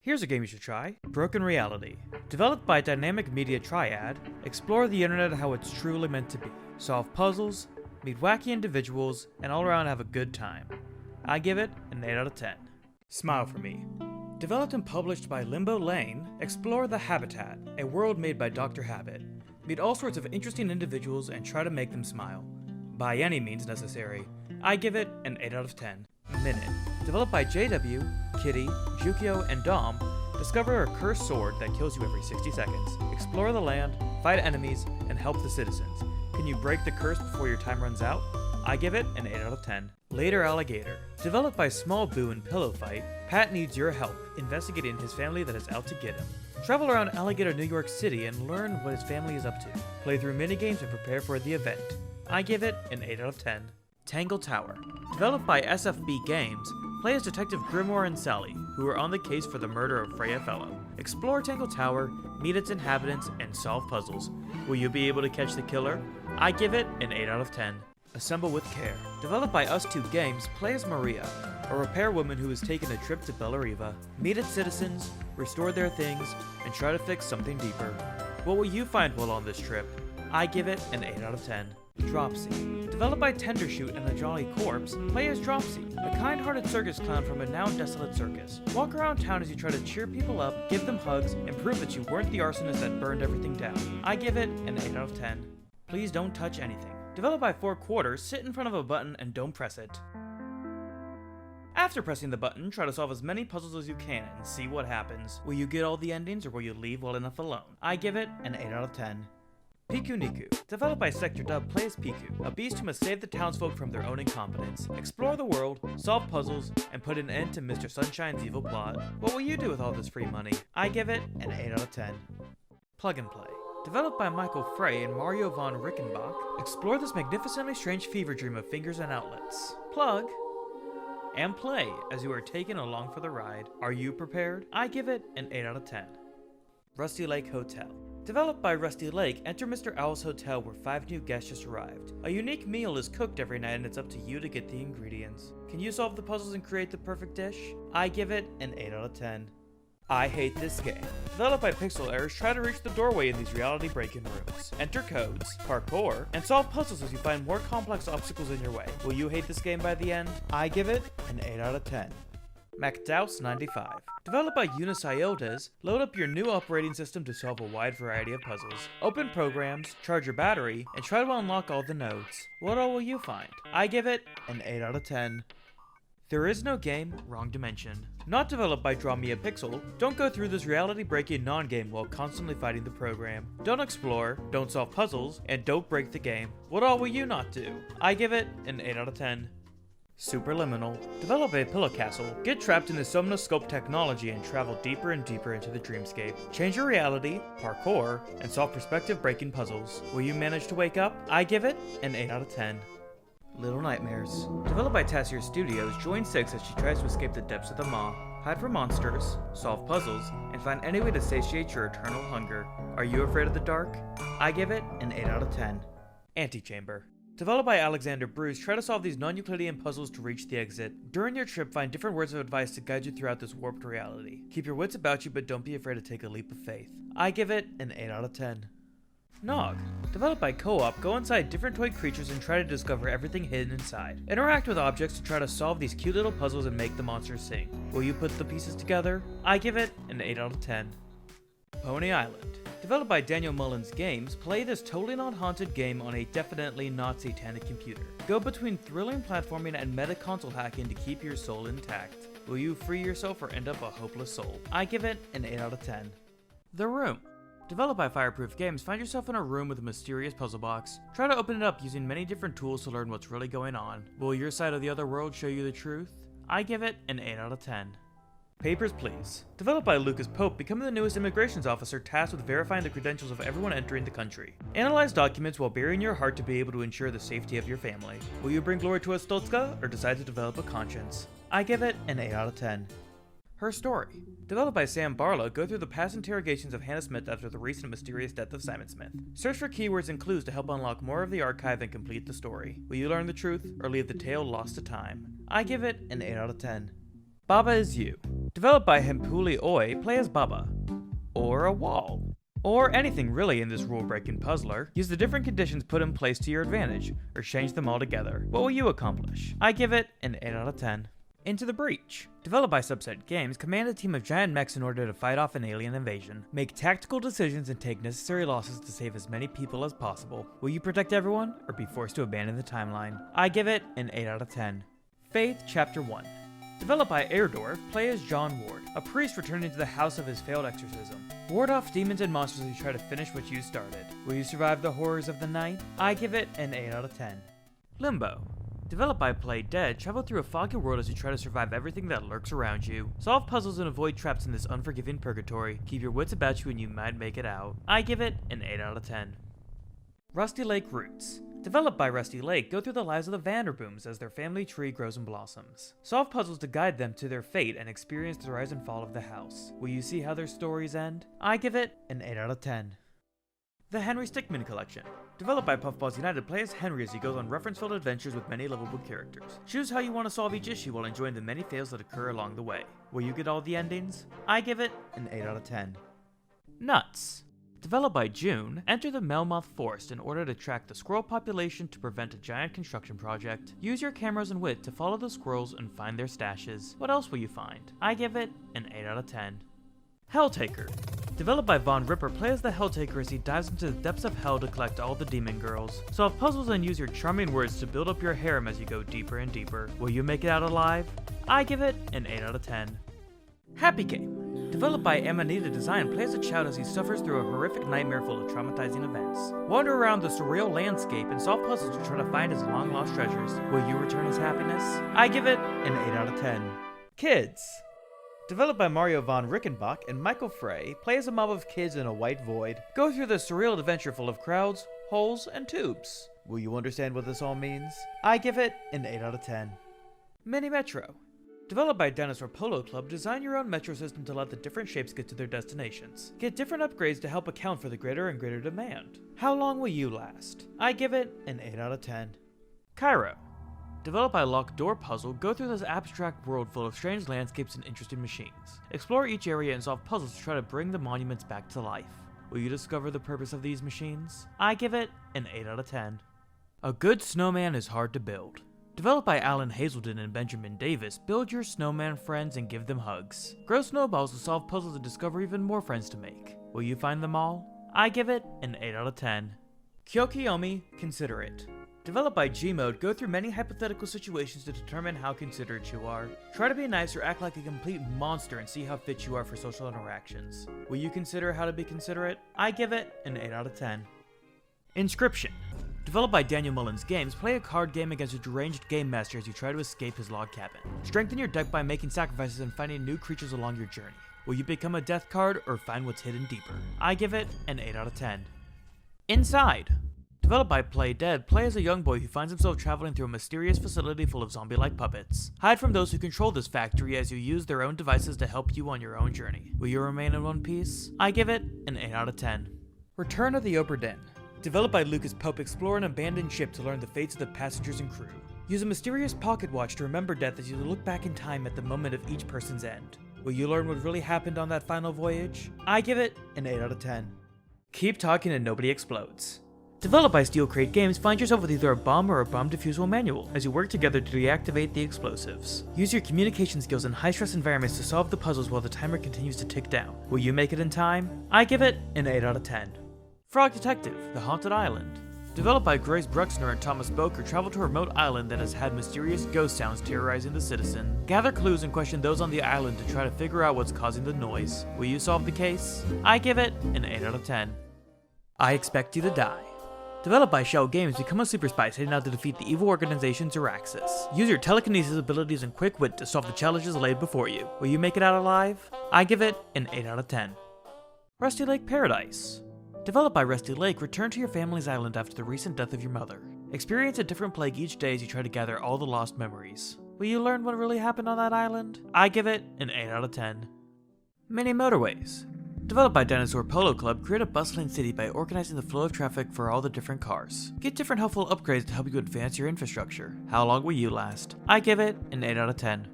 Here's a game you should try, Broken Reality. Developed by Dynamic Media Triad, explore the internet how it's truly meant to be. Solve puzzles, meet wacky individuals, and all around have a good time. I give it an 8 out of 10. Smile for Me. Developed and published by Limbo Lane, explore the Habitat, a world made by Dr. Habit. Meet all sorts of interesting individuals and try to make them smile. By any means necessary. I give it an 8 out of 10. Minute. Developed by JW, Kitty, Jukio, and Dom, discover a cursed sword that kills you every 60 seconds. Explore the land, fight enemies, and help the citizens. Can you break the curse before your time runs out? I give it an 8 out of 10. Later Alligator. Developed by Small Boo and Pillow Fight, Pat needs your help investigating his family that is out to get him. Travel around Alligator, New York City and learn what his family is up to. Play through minigames and prepare for the event. I give it an 8 out of 10. Tangle Tower. Developed by SFB Games, play as Detective Grimoire and Sally, who are on the case for the murder of Freya Fellow. Explore Tangle Tower, meet its inhabitants, and solve puzzles. Will you be able to catch the killer? I give it an 8 out of 10. Assemble with Care. Developed by Us2 Games, play as Maria, a repairwoman who has taken a trip to Bellariva. Meet its citizens, restore their things, and try to fix something deeper. What will you find while on this trip? I give it an 8 out of 10. Dropsy. Developed by Tendershoot and a Jolly Corpse, play as Dropsy, a kind-hearted circus clown from a now desolate circus. Walk around town as you try to cheer people up, give them hugs, and prove that you weren't the arsonist that burned everything down. I give it an 8 out of 10. Please don't touch anything. Developed by 4 Quarters, sit in front of a button and don't press it. After pressing the button, try to solve as many puzzles as you can and see what happens. Will you get all the endings or will you leave well enough alone? I give it an 8 out of 10. Piku Niku. Developed by Sector Dub, play as Piku, a beast who must save the townsfolk from their own incompetence. Explore the world, solve puzzles, and put an end to Mr. Sunshine's evil plot. What will you do with all this free money? I give it an 8 out of 10. Plug and Play. Developed by Michael Frey and Mario von Rickenbach, explore this magnificently strange fever dream of fingers and outlets. Plug and play as you are taken along for the ride. Are you prepared? I give it an 8 out of 10. Rusty Lake Hotel. Developed by Rusty Lake, enter Mr. Owl's hotel where 5 new guests just arrived. A unique meal is cooked every night and it's up to you to get the ingredients. Can you solve the puzzles and create the perfect dish? I give it an 8 out of 10. I Hate This Game. Developed by Pixel Errors, try to reach the doorway in these reality break-in rooms. Enter codes, parkour, and solve puzzles as you find more complex obstacles in your way. Will you hate this game by the end? I give it an 8 out of 10. MacDouse 95. Developed by Eunice Iotas, load up your new operating system to solve a wide variety of puzzles. Open programs, charge your battery, and try to unlock all the nodes. What all will you find? I give it an 8 out of 10. There Is No Game, Wrong Dimension. Not developed by Draw Me a Pixel, don't go through this reality break-in non-game while constantly fighting the program. Don't explore, don't solve puzzles, and don't break the game. What all will you not do? I give it an 8 out of 10. Superliminal. Develop a pillow castle, get trapped in the somnoscope technology and travel deeper and deeper into the dreamscape. Change your reality, parkour, and solve perspective breaking puzzles. Will you manage to wake up? I give it an 8 out of 10. Little Nightmares. Developed by Tassier Studios, join Six as she tries to escape the depths of the maw. Hide from monsters, solve puzzles, and find any way to satiate your eternal hunger. Are you afraid of the dark? I give it an 8 out of 10. Antechamber. Developed by Alexander Bruce, try to solve these non-Euclidean puzzles to reach the exit. During your trip, find different words of advice to guide you throughout this warped reality. Keep your wits about you, but don't be afraid to take a leap of faith. I give it an 8 out of 10. Nog. Developed by Co-op, go inside different toy creatures and try to discover everything hidden inside. Interact with objects to try to solve these cute little puzzles and make the monsters sing. Will you put the pieces together? I give it an 8 out of 10. Pony Island. Developed by Daniel Mullins Games, play this totally not haunted game on a definitely not satanic computer. Go between thrilling platforming and meta console hacking to keep your soul intact. Will you free yourself or end up a hopeless soul? I give it an 8 out of 10. The Room. Developed by Fireproof Games, find yourself in a room with a mysterious puzzle box. Try to open it up using many different tools to learn what's really going on. Will your side of the other world show you the truth? I give it an 8 out of 10. Papers, Please. Developed by Lucas Pope, become the newest immigrations officer tasked with verifying the credentials of everyone entering the country. Analyze documents while burying your heart to be able to ensure the safety of your family. Will you bring glory to a Stoltzka or decide to develop a conscience? I give it an 8 out of 10. Her Story. Developed by Sam Barlow, go through the past interrogations of Hannah Smith after the recent mysterious death of Simon Smith. Search for keywords and clues to help unlock more of the archive and complete the story. Will you learn the truth or leave the tale lost to time? I give it an 8 out of 10. Baba is You. Developed by Hempuli Oi, play as Baba. Or a wall. Or anything really in this rule-breaking puzzler. Use the different conditions put in place to your advantage, or change them all together. What will you accomplish? I give it an 8 out of 10. Into the Breach. Developed by Subset Games, command a team of giant mechs in order to fight off an alien invasion. Make tactical decisions and take necessary losses to save as many people as possible. Will you protect everyone, or be forced to abandon the timeline? I give it an 8 out of 10. Faith Chapter 1. Developed by Airdor, play as John Ward, a priest returning to the house of his failed exorcism. Ward off demons and monsters as you try to finish what you started. Will you survive the horrors of the night? I give it an 8 out of 10. Limbo. Developed by Play Dead, travel through a foggy world as you try to survive everything that lurks around you. Solve puzzles and avoid traps in this unforgiving purgatory. Keep your wits about you and you might make it out. I give it an 8 out of 10. Rusty Lake Roots. Developed by Rusty Lake, go through the lives of the Vanderbooms as their family tree grows and blossoms. Solve puzzles to guide them to their fate and experience the rise and fall of the house. Will you see how their stories end? I give it an 8 out of 10. The Henry Stickmin Collection. Developed by Puffballs United, play as Henry as he goes on reference-filled adventures with many lovable characters. Choose how you want to solve each issue while enjoying the many fails that occur along the way. Will you get all the endings? I give it an 8 out of 10. Nuts. Developed by June, enter the Melmoth Forest in order to track the squirrel population to prevent a giant construction project. Use your cameras and wit to follow the squirrels and find their stashes. What else will you find? I give it an 8 out of 10. Helltaker. Developed by Von Ripper, play as the Helltaker as he dives into the depths of hell to collect all the demon girls. Solve puzzles and use your charming words to build up your harem as you go deeper and deeper. Will you make it out alive? I give it an 8 out of 10. Happy Game. Developed by Amanita Design, play as a child as he suffers through a horrific nightmare full of traumatizing events. Wander around the surreal landscape and solve puzzles to try to find his long-lost treasures. Will you return his happiness? I give it an 8 out of 10. Kids. Developed by Mario von Rickenbach and Michael Frey, play as a mob of kids in a white void. Go through this surreal adventure full of crowds, holes, and tubes. Will you understand what this all means? I give it an 8 out of 10. Mini Metro. Developed by Dinosaur Polo Club, design your own metro system to let the different shapes get to their destinations. Get different upgrades to help account for the greater and greater demand. How long will you last? I give it an 8 out of 10. Cairo. Developed by Locked Door Puzzle, go through this abstract world full of strange landscapes and interesting machines. Explore each area and solve puzzles to try to bring the monuments back to life. Will you discover the purpose of these machines? I give it an 8 out of 10. A good snowman is hard to build. Developed by Alan Hazelden and Benjamin Davis, build your snowman friends and give them hugs. Grow snowballs to solve puzzles and discover even more friends to make. Will you find them all? I give it an 8 out of 10. Kyokiyomi, Consider It. Developed by Gmode, go through many hypothetical situations to determine how considerate you are. Try to be nice or act like a complete monster and see how fit you are for social interactions. Will you consider how to be considerate? I give it an 8 out of 10. Inscription. Developed by Daniel Mullins Games, play a card game against a deranged game master as you try to escape his log cabin. Strengthen your deck by making sacrifices and finding new creatures along your journey. Will you become a death card or find what's hidden deeper? I give it an 8 out of 10. Inside. Developed by Play Dead, play as a young boy who finds himself traveling through a mysterious facility full of zombie-like puppets. Hide from those who control this factory as you use their own devices to help you on your own journey. Will you remain in one piece? I give it an 8 out of 10. Return of the Obra Dinn. Developed by Lucas Pope, explore an abandoned ship to learn the fates of the passengers and crew. Use a mysterious pocket watch to remember death as you look back in time at the moment of each person's end. Will you learn what really happened on that final voyage? I give it an 8 out of 10. Keep talking and nobody explodes. Developed by Steel Crate Games, find yourself with either a bomb or a bomb defusal manual as you work together to deactivate the explosives. Use your communication skills in high-stress environments to solve the puzzles while the timer continues to tick down. Will you make it in time? I give it an 8 out of 10. Frog Detective, The Haunted Island. Developed by Grace Bruxner and Thomas Boker, travel to a remote island that has had mysterious ghost sounds terrorizing the citizen. Gather clues and question those on the island to try to figure out what's causing the noise. Will you solve the case? I give it an 8 out of 10. I Expect You to Die. Developed by Shell Games, become a super spy heading out to defeat the evil organization Zeraxis. Use your telekinesis abilities and quick wit to solve the challenges laid before you. Will you make it out alive? I give it an 8 out of 10. Rusty Lake Paradise. Developed by Rusty Lake, return to your family's island after the recent death of your mother. Experience a different plague each day as you try to gather all the lost memories. Will you learn what really happened on that island? I give it an 8 out of 10. Mini Motorways. Developed by Dinosaur Polo Club, create a bustling city by organizing the flow of traffic for all the different cars. Get different helpful upgrades to help you advance your infrastructure. How long will you last? I give it an 8 out of 10.